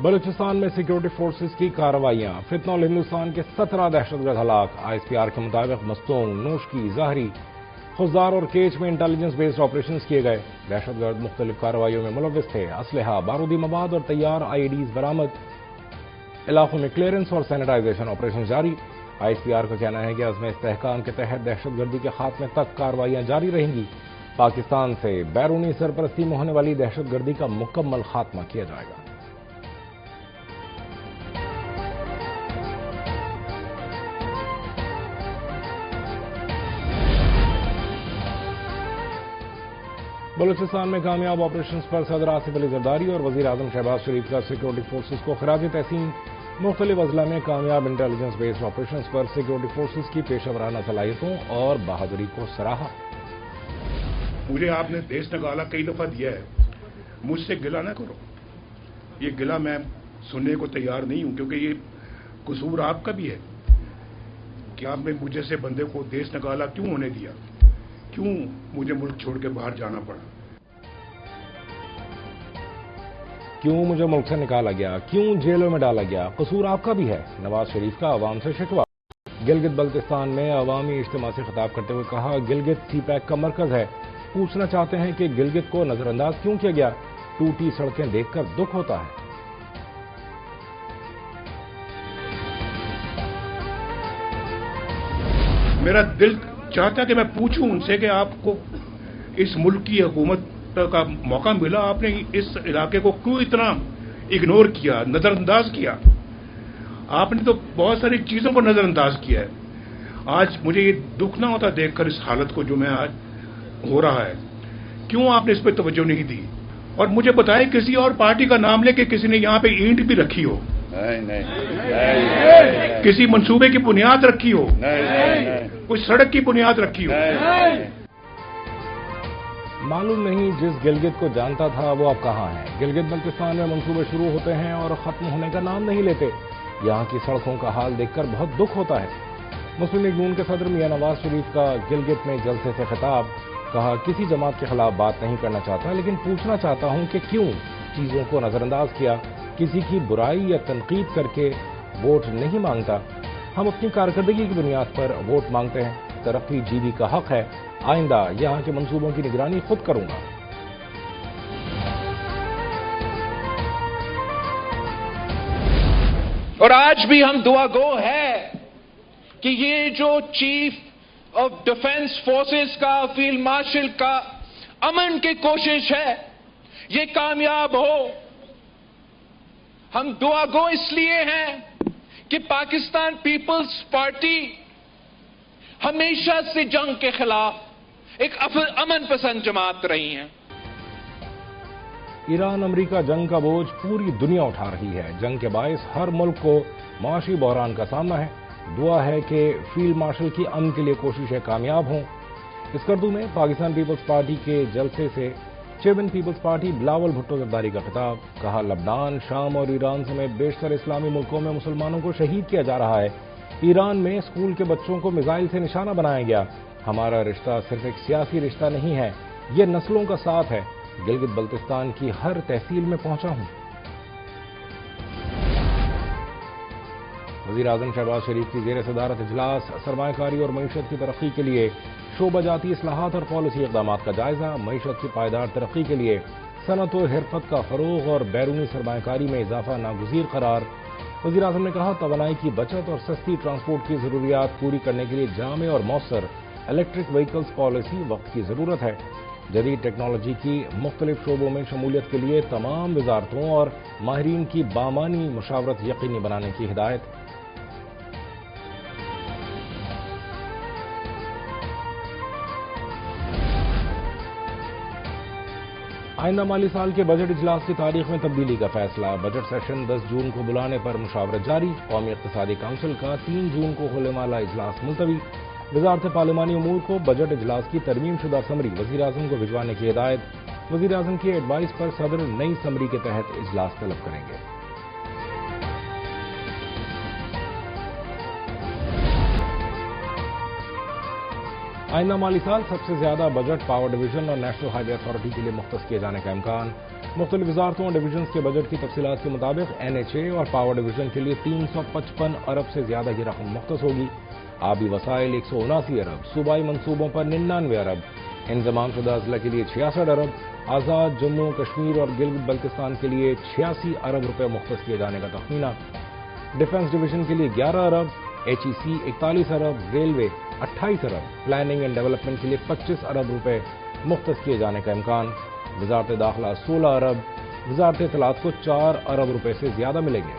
بلوچستان میں security forces کی کارروائیاں، فتنہ ہندوستان کے 17 دہشت گرد ہلاک۔ ISPR کے مطابق مستونگ، نوشکی، ظاہری، خزدار اور کیچ میں انٹیلیجنس بیسڈ آپریشنز کیے گئے۔ دہشت گرد مختلف کارروائیوں میں ملوث تھے۔ اسلحہ، بارودی مواد اور تیار IEDs برآمد۔ علاقوں میں کلیئرنس اور سینیٹائزیشن آپریشن جاری۔ ISPR کا کہنا ہے کہ عزم استحکام کے تحت دہشت گردی کے خاتمے تک کارروائیاں جاری رہیں گی۔ پاکستان سے بیرونی سرپرستی میں ہونے والی دہشت گردی کا مکمل خاتمہ کیا جائے گا۔ بلوچستان میں کامیاب آپریشنز پر صدر آصف علی زرداری اور وزیر اعظم شہباز شریف کا سیکورٹی فورسز کو خراج تحسین۔ مختلف اضلاع میں کامیاب انٹیلیجنس بیسڈ آپریشنز پر سیکورٹی فورسز کی پیشہ ورانہ صلاحیتوں اور بہادری کو سراہا۔ مجھے آپ نے دیش نکالا کئی دفعہ دیا ہے، مجھ سے گلہ نہ کرو۔ یہ گلہ میں سننے کو تیار نہیں ہوں، کیونکہ یہ قصور آپ کا بھی ہے کہ آپ نے مجھے سے بندے کو دیش نکالا کیوں ہونے دیا، کیوں مجھے ملک چھوڑ کے باہر جانا پڑا، کیوں مجھے ملک سے نکالا گیا، کیوں جیلوں میں ڈالا گیا، قصور آپ کا بھی ہے۔ نواز شریف کا عوام سے شکوہ۔ گلگت بلتستان میں عوامی اجتماع سے خطاب کرتے ہوئے کہا، گلگت سی پیک کا مرکز ہے، پوچھنا چاہتے ہیں کہ گلگت کو نظر انداز کیوں کیا گیا، ٹوٹی سڑکیں دیکھ کر دکھ ہوتا ہے۔ میرا دل چاہتا کہ میں پوچھوں ان سے کہ آپ کو اس ملک کی حکومت کا موقع ملا، آپ نے اس علاقے کو کیوں اتنا اگنور کیا، نظر انداز کیا؟ آپ نے تو بہت ساری چیزوں کو نظر انداز کیا ہے۔ آج مجھے یہ دکھ نہ ہوتا دیکھ کر اس حالت کو جو میں آج ہو رہا ہے، کیوں آپ نے اس پہ توجہ نہیں دی؟ اور مجھے بتائیں کسی اور پارٹی کا نام لے کے کسی نے یہاں پہ اینٹ بھی رکھی ہو، کسی منصوبے کی بنیاد رکھی ہو، کوئی سڑک کی بنیاد رکھی ہو؟ معلوم نہیں جس گلگت کو جانتا تھا وہ اب کہاں ہے۔ گلگت بلتستان میں منصوبے شروع ہوتے ہیں اور ختم ہونے کا نام نہیں لیتے۔ یہاں کی سڑکوں کا حال دیکھ کر بہت دکھ ہوتا ہے۔ مسلم لیگ نون کے صدر میاں نواز شریف کا گلگت میں جلسے سے خطاب، کہا کسی جماعت کے خلاف بات نہیں کرنا چاہتا، لیکن پوچھنا چاہتا ہوں کہ کیوں چیزوں کو نظر انداز کیا، کسی کی برائی یا تنقید کر کے ووٹ نہیں مانگتا۔ ہم اپنی کارکردگی کی بنیاد پر ووٹ مانگتے ہیں۔ ترقی جی بی کا حق ہے، آئندہ یہاں کے منصوبوں کی نگرانی خود کروں گا۔ اور آج بھی ہم دعا گو ہے کہ یہ جو چیف آف ڈیفنس فورسز کا، فیلڈ مارشل کا امن کی کوشش ہے، یہ کامیاب ہو۔ ہم دعا گو اس لیے ہیں کہ پاکستان پیپلز پارٹی ہمیشہ سے جنگ کے خلاف ایک امن پسند جماعت رہی ہیں۔ ایران امریکہ جنگ کا بوجھ پوری دنیا اٹھا رہی ہے۔ جنگ کے باعث ہر ملک کو معاشی بحران کا سامنا ہے۔ دعا ہے کہ فیلڈ مارشل کی امن کے لیے کوششیں کامیاب ہوں۔ اسکردو میں پاکستان پیپلز پارٹی کے جلسے سے chairman Peoples Party Bilawal Bhutto Zardari کا خطاب، کہا لبنان، شام اور ایران سمیت بیشتر اسلامی ملکوں میں مسلمانوں کو شہید کیا جا رہا ہے۔ ایران میں اسکول کے بچوں کو میزائل سے نشانہ بنایا گیا۔ ہمارا رشتہ صرف ایک سیاسی رشتہ نہیں ہے، یہ نسلوں کا ساتھ ہے۔ گلگت بلتستان کی ہر تحصیل میں پہنچا ہوں۔ وزیر اعظم شہباز شریف کی زیر صدارت اجلاس، سرمایہ کاری اور معیشت کی ترقی کے لیے شعبہ جاتی اصلاحات اور پالیسی اقدامات کا جائزہ، معیشت کی پائیدار ترقی کے لیے صنعت و حرفت کا فروغ اور بیرونی سرمایہ کاری میں اضافہ ناگزیر قرار۔ وزیر اعظم نے کہا توانائی کی بچت اور سستی ٹرانسپورٹ کی ضروریات پوری کرنے کے لیے جامع اور مؤثر الیکٹرک وہیکلز پالیسی وقت کی ضرورت ہے۔ جدید ٹیکنالوجی کی مختلف شعبوں میں شمولیت کے لیے تمام وزارتوں اور ماہرین کی بامانی مشاورت یقینی بنانے کی ہدایت۔ آئندہ مالی سال کے بجٹ اجلاس کی تاریخ میں تبدیلی کا فیصلہ، بجٹ سیشن 10 جون کو بلانے پر مشاورت جاری۔ قومی اقتصادی کونسل کا 3 جون کو ہونے والا اجلاس ملتوی۔ وزارت پارلیمانی امور کو بجٹ اجلاس کی ترمیم شدہ سمری وزیر اعظم کو بھجوانے کی ہدایت۔ وزیر اعظم کی ایڈوائس پر صدر نئی سمری کے تحت اجلاس طلب کریں گے۔ آئندہ مالی سال سب سے زیادہ بجٹ پاور ڈویژن اور نیشنل ہائی وے اتھارٹی کے لیے مختص کیے جانے کا امکان۔ مختلف وزارتوں اور ڈویژنز کے بجٹ کی تفصیلات کے مطابق NHA اور پاور ڈویژن کے لیے 355 ارب سے زیادہ کی رقم مختص ہوگی۔ آبی وسائل 179 ارب، صوبائی منصوبوں پر 99 ارب، انضمام شدہ اضلاع کے لیے 66 ارب، آزاد جموں کشمیر اور گلگت بلتستان کے لیے 86 ارب روپے مختص کیے جانے کا تخمینہ۔ ڈیفنس ڈویژن کے لیے 11 ارب، HEC 41 Arab, railway 28 Arab, planning and development کے لیے 25 ارب روپے مختص کیے جانے کا امکان۔ وزارت داخلہ 16 ارب، وزارت اطلاعات کو 4 ارب روپے سے زیادہ ملیں گے۔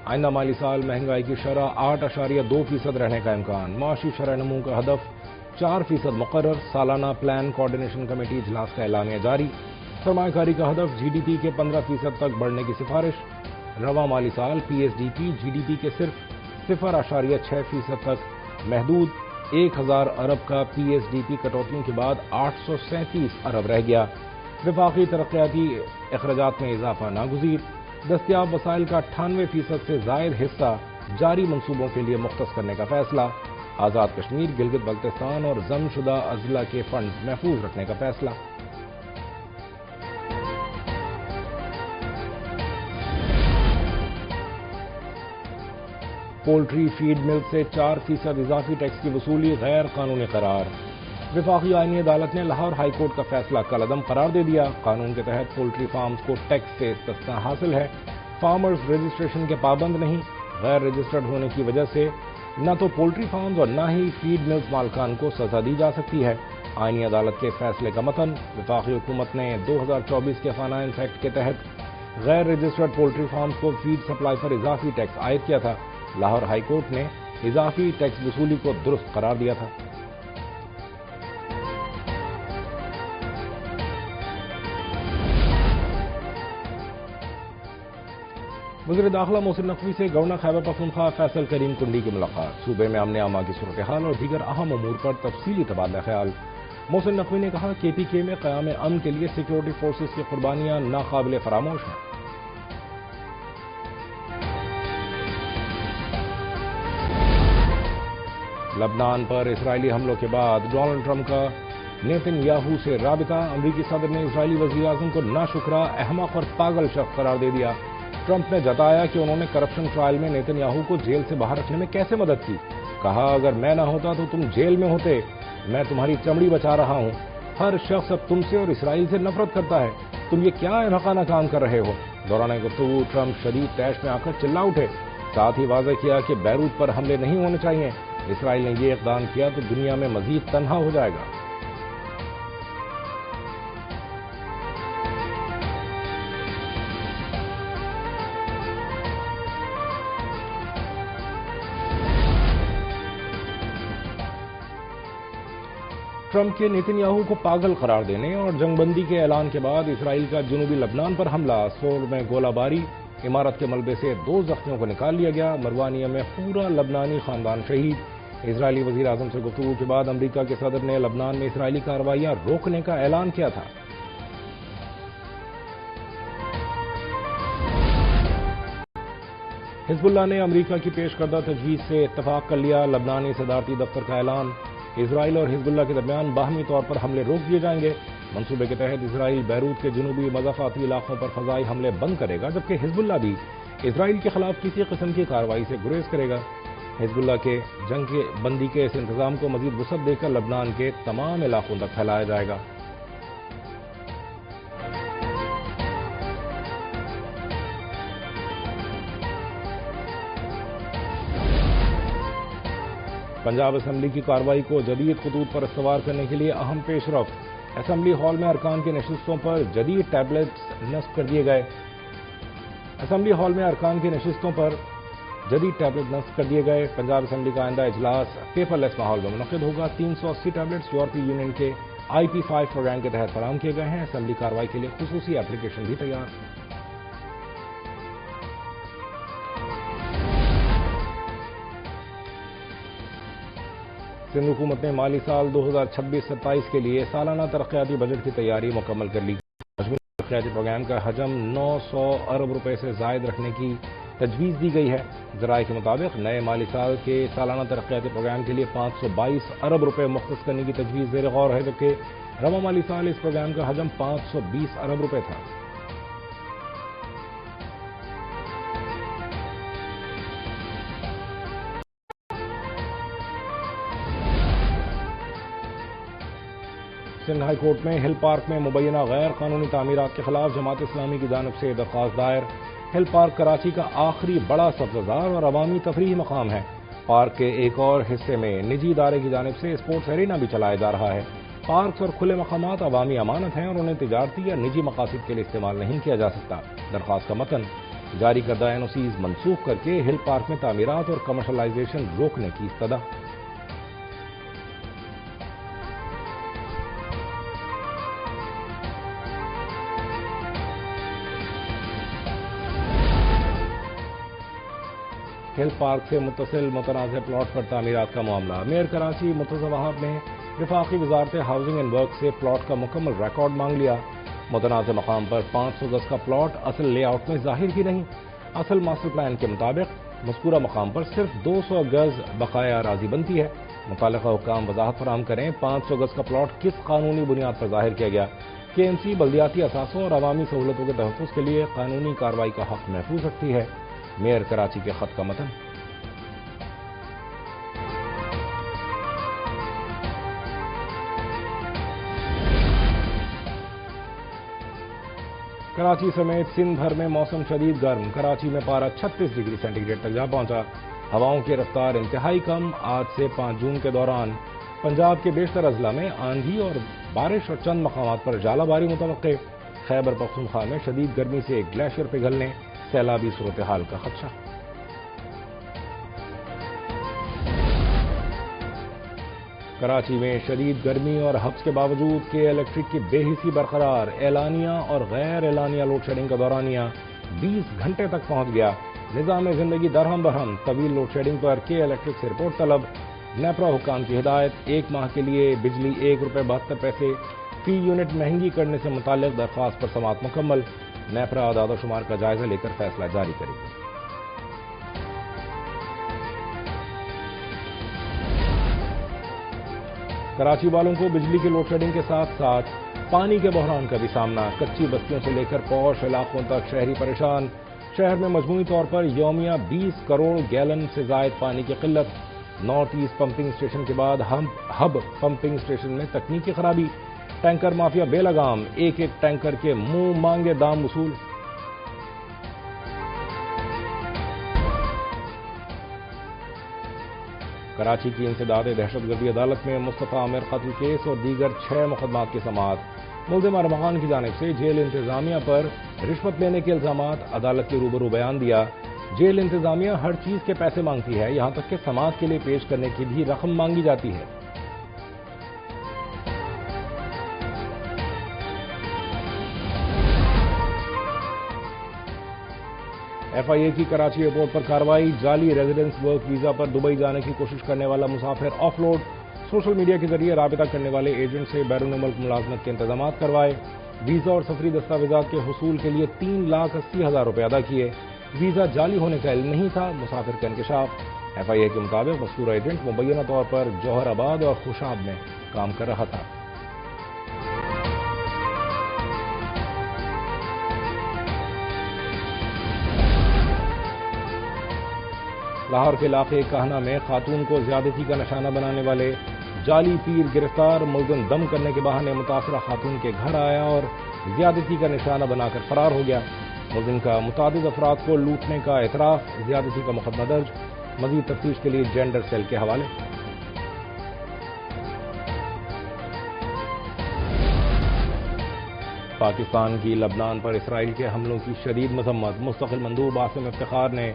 آئندہ مالی سال مہنگائی کی شرح 8.2% رہنے کا امکان۔ معاشی شرح نمو کا ہدف 4% مقرر۔ سالانہ پلان کوارڈینیشن کمیٹی اجلاس کا اعلامیہ جاری۔ سرمایہ کاری کا ہدف GDP کے 15% تک بڑھنے کی سفارش۔ رواں مالی سال PSDP GDP کے صرف 0.6% تک محدود۔ 1000 ارب کا PSDP کٹوتیوں کے بعد 837 ارب رہ گیا۔ وفاقی ترقیاتی اخراجات میں اضافہ ناگزیر۔ دستیاب وسائل کا 98% سے زائد حصہ جاری منصوبوں کے لیے مختص کرنے کا فیصلہ۔ آزاد کشمیر، گلگت بلتستان اور ضم شدہ اضلاع کے فنڈز محفوظ رکھنے کا فیصلہ۔ پولٹری فیڈ مل سے 4% اضافی ٹیکس کی وصولی غیر قانونی قرار۔ وفاقی آئینی عدالت نے لاہور ہائی کورٹ کا فیصلہ کالعدم قرار دے دیا۔ قانون کے تحت پولٹری فارمز کو ٹیکس سے استثناء حاصل ہے۔ فارمرز رجسٹریشن کے پابند نہیں۔ غیر رجسٹرڈ ہونے کی وجہ سے نہ تو پولٹری فارمز اور نہ ہی فیڈ ملز مالکان کو سزا دی جا سکتی ہے۔ آئینی عدالت کے فیصلے کا متن: وفاقی حکومت نے 2024 کے فائنانس ایکٹ کے تحت غیر رجسٹرڈ پولٹری فارمز کو فیڈ سپلائی پر اضافی ٹیکس عائد کیا تھا۔ لاہور ہائی کورٹ نے اضافی ٹیکس وصولی کو درست قرار دیا تھا۔ وزیر داخلہ محسن نقوی سے گورنر خیبر پختونخوا فیصل کریم کنڈی کی ملاقات۔ صوبے میں امن امان کی صورتحال اور دیگر اہم امور پر تفصیلی تبادلہ خیال۔ محسن نقوی نے کہا کہ KPK میں قیام امن کے لیے سیکورٹی فورسز کی قربانیاں ناقابل فراموش ہیں۔ لبنان پر اسرائیلی حملوں کے بعد ڈونلڈ ٹرمپ کا نیتن یاہو سے رابطہ۔ امریکی صدر نے اسرائیلی وزیر اعظم کو ناشکرا، احمق اور پاگل شخص قرار دے دیا۔ ٹرمپ نے جتایا کہ انہوں نے کرپشن ٹرائل میں نیتن یاہو کو جیل سے باہر رکھنے میں کیسے مدد کی۔ کہا اگر میں نہ ہوتا تو تم جیل میں ہوتے، میں تمہاری چمڑی بچا رہا ہوں۔ ہر شخص اب تم سے اور اسرائیل سے نفرت کرتا ہے، تم یہ کیا احمقانہ کام کر رہے ہو۔ دوران گفتگو ٹرمپ شدید طیش میں آ کر چلا اٹھے، ساتھ ہی واضح کیا کہ بیروت پر حملے نہیں ہونے چاہیے۔ اسرائیل نے یہ اقدام کیا تو دنیا میں مزید تنہا ہو جائے گا۔ ٹرمپ کے نیتن یاہو کو پاگل قرار دینے اور جنگ بندی کے اعلان کے بعد اسرائیل کا جنوبی لبنان پر حملہ، سور میں گولہ باری، عمارت کے ملبے سے 2 زخمیوں کو نکال لیا گیا۔ مروانیہ میں پورا لبنانی خاندان شہید۔ اسرائیلی وزیر اعظم سے گفتگو کے بعد امریکہ کے صدر نے لبنان میں اسرائیلی کارروائیاں روکنے کا اعلان کیا تھا۔ حزب اللہ نے امریکہ کی پیش کردہ تجویز سے اتفاق کر لیا۔ لبنانی صدارتی دفتر کا اعلان: اسرائیل اور حزب اللہ کے درمیان باہمی طور پر حملے روک دیے جائیں گے۔ منصوبے کے تحت اسرائیل بیروت کے جنوبی مضافاتی علاقوں پر فضائی حملے بند کرے گا، جبکہ حزب اللہ بھی اسرائیل کے خلاف کسی قسم کی کارروائی سے گریز کرے گا۔ حزب اللہ کے جنگ کے بندی کے اس انتظام کو مزید وسعت دے کر لبنان کے تمام علاقوں تک پھیلایا جائے گا۔ پنجاب اسمبلی کی کارروائی کو جدید خطوط پر استوار کرنے کے لیے اہم پیش رفت۔ اسمبلی ہال میں ارکان کی نشستوں پر جدید ٹیبلٹس نصب کر دیے گئے۔ اسمبلی ہال میں ارکان کی نشستوں پر جدید ٹیبلٹ نصب کر دیے گئے۔ پنجاب اسمبلی کا آئندہ اجلاس پیپر لیس ماحول میں منعقد ہوگا۔ 380 ٹیبلٹس یورپی یونین کے IP5 پروگرام کے تحت فراہم کیے گئے ہیں۔ اسمبلی کارروائی کے لیے خصوصی اپلیکیشن بھی تیار۔ سندھ حکومت نے مالی سال 2026-27 کے لیے سالانہ ترقیاتی بجٹ کی تیاری مکمل کر لی۔ ترقیاتی پروگرام کا حجم 900 ارب روپے سے زائد رکھنے کی تجویز دی گئی ہے۔ ذرائع کے مطابق نئے مالی سال کے سالانہ ترقیاتی پروگرام کے لیے 522 ارب روپے مختص کرنے کی تجویز زیر غور ہے، جبکہ رواں مالی سال اس پروگرام کا حجم 520 ارب روپے تھا۔ سندھ ہائی کورٹ میں ہل پارک میں مبینہ غیر قانونی تعمیرات کے خلاف جماعت اسلامی کی جانب سے درخواست دائر۔ ہل پارک کراچی کا آخری بڑا سبززار اور عوامی تفریحی مقام ہے۔ پارک کے ایک اور حصے میں نجی ادارے کی جانب سے اسپورٹس ایرینا بھی چلایا جا رہا ہے۔ پارکس اور کھلے مقامات عوامی امانت ہیں اور انہیں تجارتی یا نجی مقاصد کے لیے استعمال نہیں کیا جا سکتا۔ درخواست کا متن جاری کردہ NOCs منسوخ کر کے ہل پارک میں تعمیرات اور کمرشلائزیشن روکنے کی استدعا۔ ہل پارک سے متصل متنازع پلاٹ پر تعمیرات کا معاملہ۔ میئر کراچی مرتضی وہاب نے وفاقی وزارت ہاؤسنگ اینڈ ورک سے پلاٹ کا مکمل ریکارڈ مانگ لیا۔ متنازع مقام پر 500 گز کا پلاٹ اصل لے آؤٹ میں ظاہر ہی نہیں۔ اصل ماسٹر پلان کے مطابق مذکورہ مقام پر صرف 200 گز بقایا اراضی بنتی ہے۔ متعلقہ حکام وضاحت فراہم کریں 500 گز کا پلاٹ کس قانونی بنیاد پر ظاہر کیا گیا۔ KMC بلدیاتی اثاثوں اور عوامی سہولتوں کے تحفظ کے لیے قانونی کارروائی کا حق محفوظ رکھتی ہے۔ میئر کراچی کے خط کا متن۔ کراچی سمیت سندھ بھر میں موسم شدید گرم۔ کراچی میں پارہ 36 ڈگری سینٹی گریڈ تک جا پہنچا۔ ہواؤں کی رفتار انتہائی کم۔ آج سے 5 جون کے دوران پنجاب کے بیشتر اضلاع میں آندھی اور بارش اور چند مقامات پر ژالہ باری متوقع۔ خیبر پختونخوا میں شدید گرمی سے گلیشیئر پگھلنے، سیلابی صورتحال کا خدشہ۔ کراچی میں شدید گرمی اور حبس کے باوجود کے الیکٹرک کی بے حسی برقرار۔ اعلانیہ اور غیر اعلانیہ لوڈ شیڈنگ کا دورانیہ 20 گھنٹے تک پہنچ گیا۔ نظام زندگی درہم برہم۔ طویل لوڈ شیڈنگ پر کے الیکٹرک سے رپورٹ طلب۔ نیپرا حکام کی ہدایت 1 ماہ کے لیے بجلی ₹1.72 فی یونٹ مہنگی کرنے سے متعلق درخواست پر سماعت مکمل۔ نیپرا اعداد و شمار کا جائزہ لے کر فیصلہ جاری کرے گی۔ کراچی والوں کو بجلی کی لوڈ شیڈنگ کے ساتھ ساتھ پانی کے بحران کا بھی سامنا۔ کچی بستیوں سے لے کر پوش علاقوں تک شہری پریشان۔ شہر میں مجموعی طور پر یومیہ 20 کروڑ گیلن سے زائد پانی کی قلت۔ نارتھ ایسٹ پمپنگ اسٹیشن کے بعد ہب پمپنگ اسٹیشن میں تکنیکی خرابی۔ ٹینکر مافیا بے لگام، ایک ٹینکر کے منہ مانگے دام وصول۔ کراچی کی انسداد دہشت گردی عدالت میں مصطفیٰ عامر قتل کیس اور دیگر 6 مقدمات کی سماعت۔ ملزم ارمغان کی جانب سے جیل انتظامیہ پر رشوت لینے کے الزامات عدالت کے روبرو بیان دیا۔ جیل انتظامیہ ہر چیز کے پیسے مانگتی ہے، یہاں تک کہ سماعت کے لیے پیش کرنے کی بھی رقم مانگی جاتی ہے۔ FIA کی کراچی ایئرپورٹ پر کارروائی۔ جعلی ریزیڈنس ورک ویزا پر دبئی جانے کی کوشش کرنے والا مسافر آف لوڈ۔ سوشل میڈیا کے ذریعے رابطہ کرنے والے ایجنٹ سے بیرون ملک ملازمت کے انتظامات کروائے۔ ویزا اور سفری دستاویزات کے حصول کے لیے 3,80,000 روپے ادا کیے۔ ویزا جعلی ہونے کا علم نہیں تھا، مسافر کا انکشاف۔ FIA کے مطابق مذکورہ ایجنٹ مبینہ طور پر جوہر آباد اور خوشاب میں کام کر رہا تھا۔ لاہور کے علاقے کہنا میں خاتون کو زیادتی کا نشانہ بنانے والے جعلی پیر گرفتار۔ ملزم دم کرنے کے بہانے متاثرہ خاتون کے گھر آیا اور زیادتی کا نشانہ بنا کر فرار ہو گیا۔ ملزم کا متعدد افراد کو لوٹنے کا اعتراف، زیادتی کا مقدمہ درج۔ مزید تفتیش کے لیے جینڈر سیل کے حوالے۔ پاکستان کی لبنان پر اسرائیل کے حملوں کی شدید مذمت۔ مستقل مندوب عاصم افتخار نے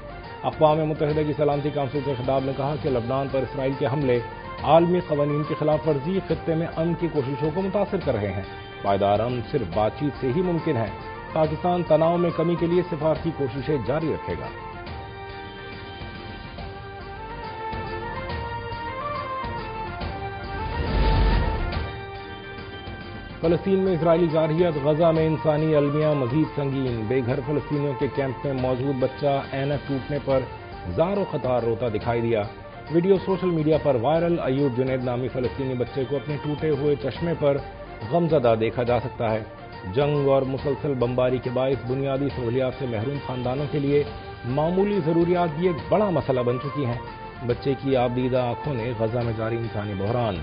اقوام متحدہ کی سلامتی کونسل سے خطاب میں کہا کہ لبنان پر اسرائیل کے حملے عالمی قوانین کی خلاف ورزی خطے میں امن کی کوششوں کو متاثر کر رہے ہیں۔ پائیدار امن صرف بات چیت سے ہی ممکن ہے۔ پاکستان تناؤ میں کمی کے لیے سفارتی کوششیں جاری رکھے گا۔ فلسطین میں اسرائیلی جارحیت، غزہ میں انسانی المیہ مزید سنگین، بے گھر فلسطینیوں کے کیمپ میں موجود بچہ اینک ٹوٹنے پر زار و قطار روتا دکھائی دیا۔ ویڈیو سوشل میڈیا پر وائرل، ایوب جنید نامی فلسطینی بچے کو اپنے ٹوٹے ہوئے چشمے پر غمزدہ دیکھا جا سکتا ہے۔ جنگ اور مسلسل بمباری کے باعث بنیادی سہولیات سے محروم خاندانوں کے لیے معمولی ضروریات بھی ایک بڑا مسئلہ بن چکی ہیں۔ بچے کی آپ دیدہ آنکھوں نے غزہ میں جاری انسانی بحران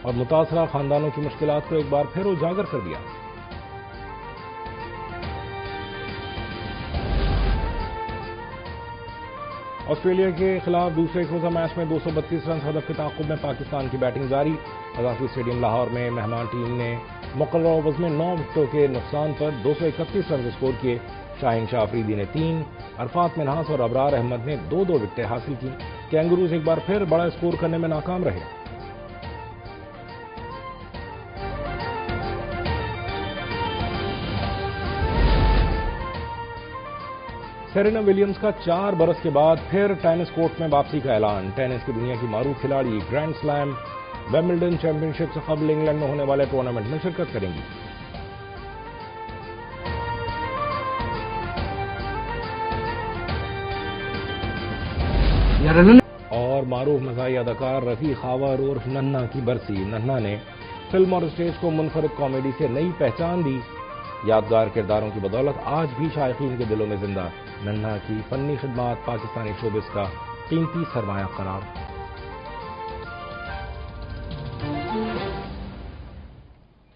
اور متاثرہ خاندانوں کی مشکلات کو ایک بار پھر اجاگر کر دیا۔ آسٹریلیا کے خلاف دوسرے روزہ میچ میں 232 رنز ہدف کے تعاقب میں پاکستان کی بیٹنگ جاری۔ قذافی اسٹیڈیم لاہور میں مہمان ٹیم نے مقررہ اوورز میں 9 وکٹوں کے نقصان پر 231 رنز اسکور کیے۔ شاہین شاہ افریدی نے 3، عرفات منہاس اور ابرار احمد نے 2 وکٹیں حاصل کی۔ کینگروز ایک بار پھر بڑا اسکور کرنے میں ناکام رہے۔ سیرینا ولیمز کا 4 برس کے بعد پھر ٹینس کورٹ میں واپسی کا اعلان۔ ٹینس کی دنیا کی معروف کھلاڑی گرینڈ سلیم ویمبلڈن چیمپئن شپ سے قبل انگلینڈ میں ہونے والے ٹورنامنٹ میں شرکت کریں گی۔ اور معروف مزاحیہ اداکار رفیع خاور عرف ننھا کی برسی۔ ننھا نے فلم اور اسٹیج کو منفرد کامیڈی سے نئی پہچان دی۔ یادگار کرداروں کی بدولت آج بھی شائقین کے دلوں میں زندہ۔ ننھا کی فنی خدمات پاکستانی شوبز کا قیمتی سرمایہ قرار۔